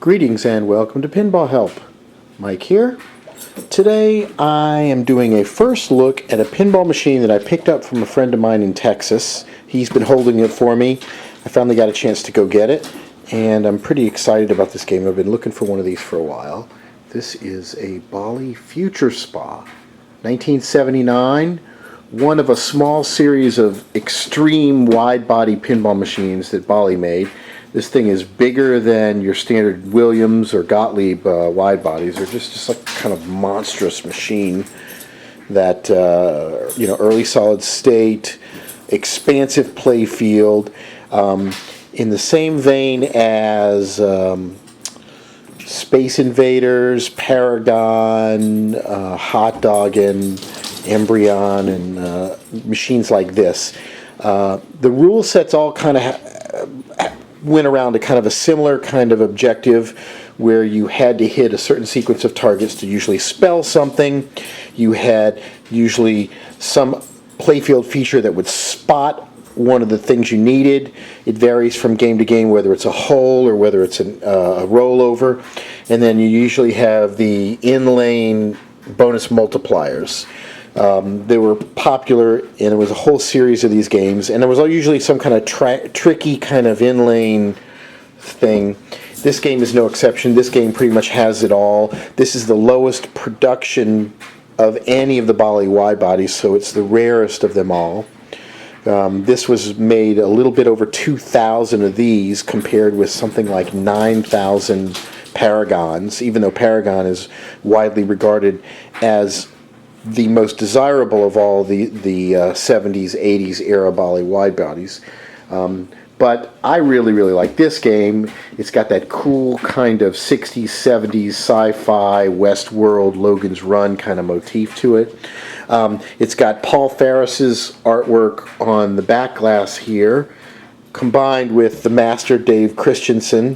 Greetings and welcome to PinballHelp. Mike here. Today I am doing a first look at a pinball machine that I picked up from a friend of mine in Texas. He's been holding it for me. I finally got a chance to go get it, and I'm pretty excited about this game. I've been looking for one of these for a while. This is a Bally Future Spa, 1979. One of a small series of extreme wide-body pinball machines that Bally made. This thing is bigger than your standard Williams or Gottlieb wide bodies. They're just like kind of monstrous machine that, early solid state, expansive play field, in the same vein as Space Invaders, Paragon, Hot Doggin', Embryon, and machines like this. The rule sets all kind of went around to kind of a similar kind of objective where you had to hit a certain sequence of targets to usually spell something. You had usually some playfield feature that would spot one of the things you needed. It varies from game to game whether it's a hole or whether it's a rollover. And then you usually have the in-lane bonus multipliers. They were popular, and there was a whole series of these games, and there was usually some kind of tricky kind of in-lane thing. This game is no exception. This game pretty much has it all. This is the lowest production of any of the Bally wide bodies, so it's the rarest of them all. This was made a little bit over 2,000 of these compared with something like 9,000 Paragons, even though Paragon is widely regarded as the most desirable of all the 70s, 80s era Bally wide bodies. But I really like this game. It's got that cool kind of 60s, 70s sci-fi, Westworld, Logan's Run kind of motif to it. It's got Paul Ferris's artwork on the back glass here, combined with the master Dave Christensen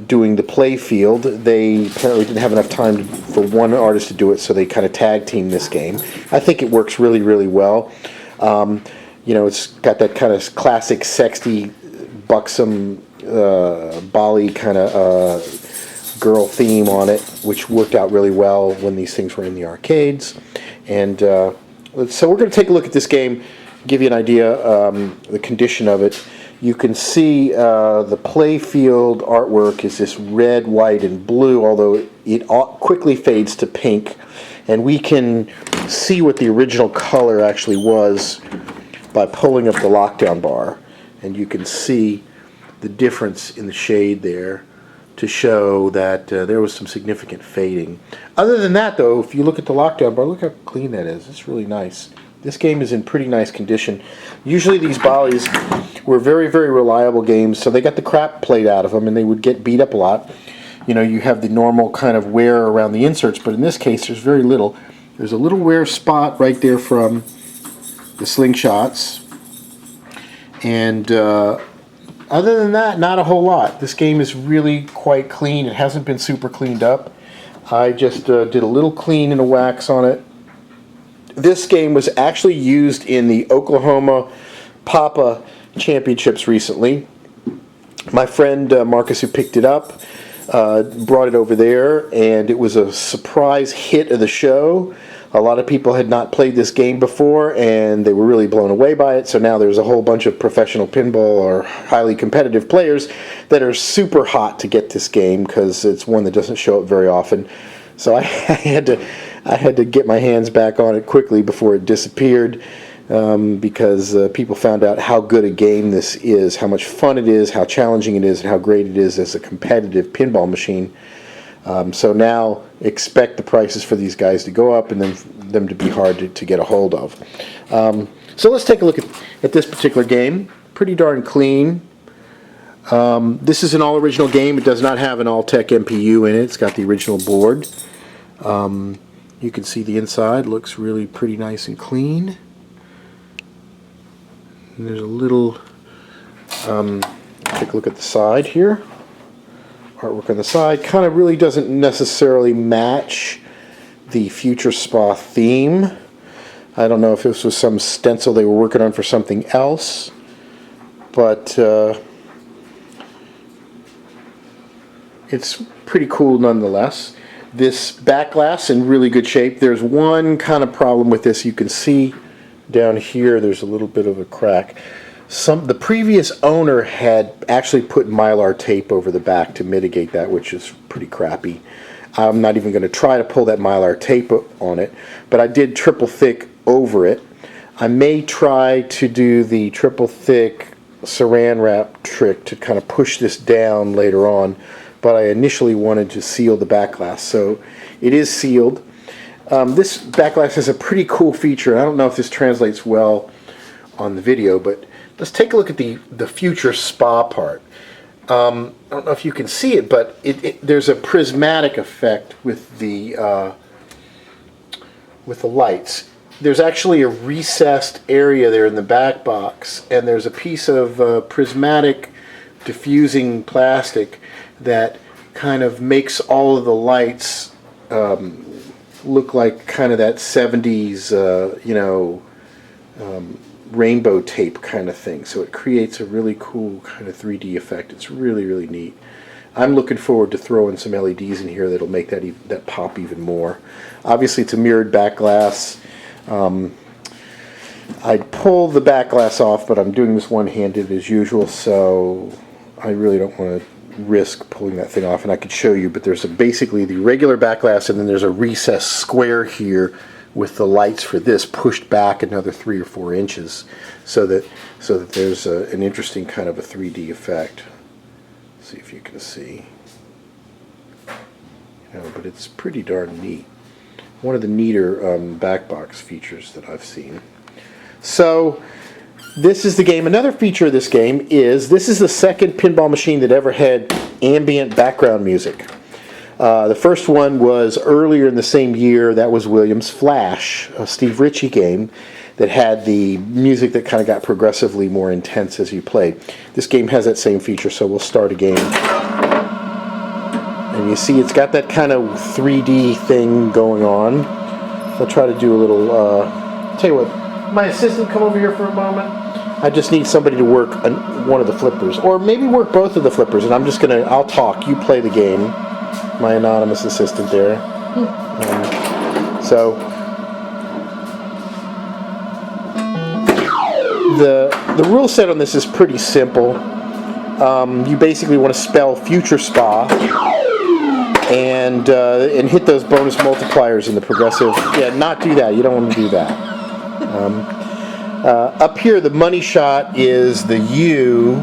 doing the play field. They apparently didn't have enough time for one artist to do it, so they kind of tag team this game. I think it works really well. It's got that kind of classic sexy, buxom Bally kind of girl theme on it, which worked out really well when these things were in the arcades. And so we're going to take a look at this game, give you an idea the condition of it. You can see the playfield artwork is this red, white, and blue, although it quickly fades to pink. And we can see what the original color actually was by pulling up the lockdown bar. And you can see the difference in the shade there to show that there was some significant fading. Other than that, though, if you look at the lockdown bar, look how clean that is. It's really nice. This game is in pretty nice condition. Usually these Bally's were very reliable games, so they got the crap played out of them, and they would get beat up a lot. You have the normal kind of wear around the inserts, but in this case there's very little. There's a little wear spot right there from the slingshots, and other than that, not a whole lot. This game is really quite clean. It hasn't been super cleaned up. I just did a little clean and a wax on it. This game was actually used in the Oklahoma Papa Championships recently. My friend Marcus, who picked it up, brought it over there, and it was a surprise hit of the show. A lot of people had not played this game before, and they were really blown away by it. So now there's a whole bunch of professional pinball or highly competitive players that are super hot to get this game because it's one that doesn't show up very often. So I had to get my hands back on it quickly before it disappeared, because people found out how good a game this is, how much fun it is, how challenging it is, and how great it is as a competitive pinball machine. So now expect the prices for these guys to go up and then them to be hard to get a hold of. So let's take a look at this particular game. Pretty darn clean. This is an all-original game. It does not have an All-Tech MPU in it. It's got the original board. You can see the inside looks really pretty nice and clean. And there's a little, take a look at the side here. Artwork on the side kind of really doesn't necessarily match the Future Spa theme. I don't know if this was some stencil they were working on for something else, but it's pretty cool nonetheless. This back glass in really good shape. There's one kind of problem with this. You can see down here there's a little bit of a crack. The previous owner had actually put Mylar tape over the back to mitigate that, which is pretty crappy. I'm not even going to try to pull that Mylar tape on it, but I did triple thick over it. I may try to do the triple thick saran wrap trick to kind of push this down later on, but I initially wanted to seal the back glass, so it is sealed. This back glass has a pretty cool feature. I don't know if this translates well on the video, but let's take a look at the future spa part. I don't know if you can see it, but there's a prismatic effect with the lights. There's actually a recessed area there in the back box, and there's a piece of prismatic diffusing plastic that kind of makes all of the lights look like kind of that 70s, rainbow tape kind of thing. So it creates a really cool kind of 3D effect. It's really, really neat. I'm looking forward to throwing some LEDs in here that'll make that pop even more. Obviously, it's a mirrored back glass. I'd pull the back glass off, but I'm doing this one-handed as usual, so I really don't want to risk pulling that thing off. And I could show you, but there's basically the regular back glass, and then there's a recessed square here with the lights for this pushed back another 3 or 4 inches, so that there's an interesting kind of a 3D effect. Let's see if you can see. But it's pretty darn neat. One of the neater back box features that I've seen. So this is the game. Another feature of this game is this is the second pinball machine that ever had ambient background music. The first one was earlier in the same year. That was Williams' Flash, a Steve Ritchie game that had the music that kind of got progressively more intense as you played. This game has that same feature, so we'll start a game. And you see it's got that kind of 3D thing going on. I'll try to do a little, tell you what, my assistant, come over here for a moment. I just need somebody to work on one of the flippers, or maybe work both of the flippers, and I'll talk, you play the game. My anonymous assistant there. So the rule set on this is pretty simple. You basically want to spell future spa and hit those bonus multipliers in the progressive. Yeah, not do that. You don't want to do that. Up here, the money shot is the U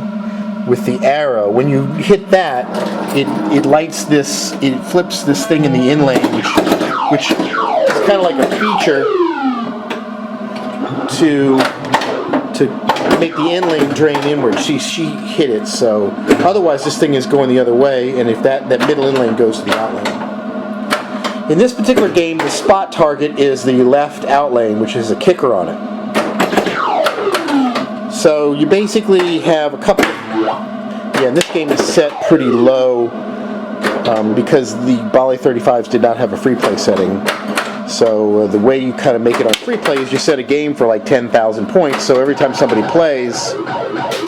with the arrow. When you hit that, it lights this, it flips this thing in the in lane, which is kind of like a feature to make the in lane drain inward. She hit it, so otherwise this thing is going the other way, and if that middle in lane goes to the out lane. In this particular game, the spot target is the left out lane, which has a kicker on it. So you basically have a couple of, and this game is set pretty low because the Bally 35s did not have a free play setting. So the way you kind of make it on free play is you set a game for like 10,000 points, so every time somebody plays,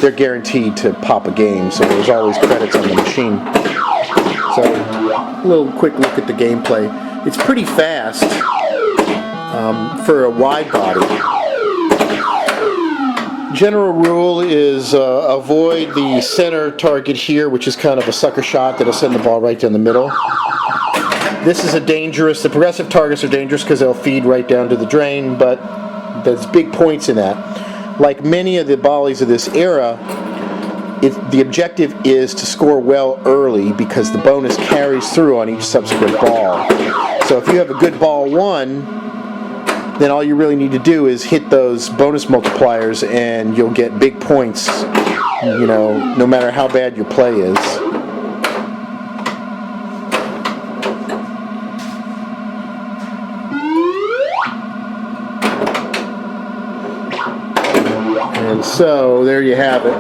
they're guaranteed to pop a game, so there's always credits on the machine. So a little quick look at the gameplay. It's pretty fast for a wide body. General rule is avoid the center target here, which is kind of a sucker shot that'll send the ball right down the middle. This is the progressive targets are dangerous because they'll feed right down to the drain, but there's big points in that. Like many of the Ballies of this era, the objective is to score well early because the bonus carries through on each subsequent ball. So if you have a good ball 1, then all you really need to do is hit those bonus multipliers and you'll get big points, no matter how bad your play is. And so there you have it,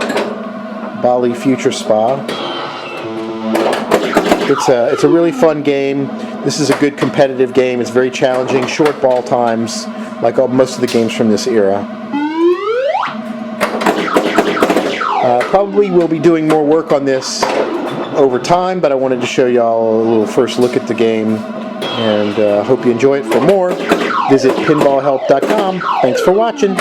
Bally Future Spa. It's a really fun game. This is a good competitive game. It's very challenging, short ball times, like most of the games from this era. Probably we'll be doing more work on this over time, but I wanted to show y'all a little first look at the game, and hope you enjoy it. For more, visit pinballhelp.com. Thanks for watching.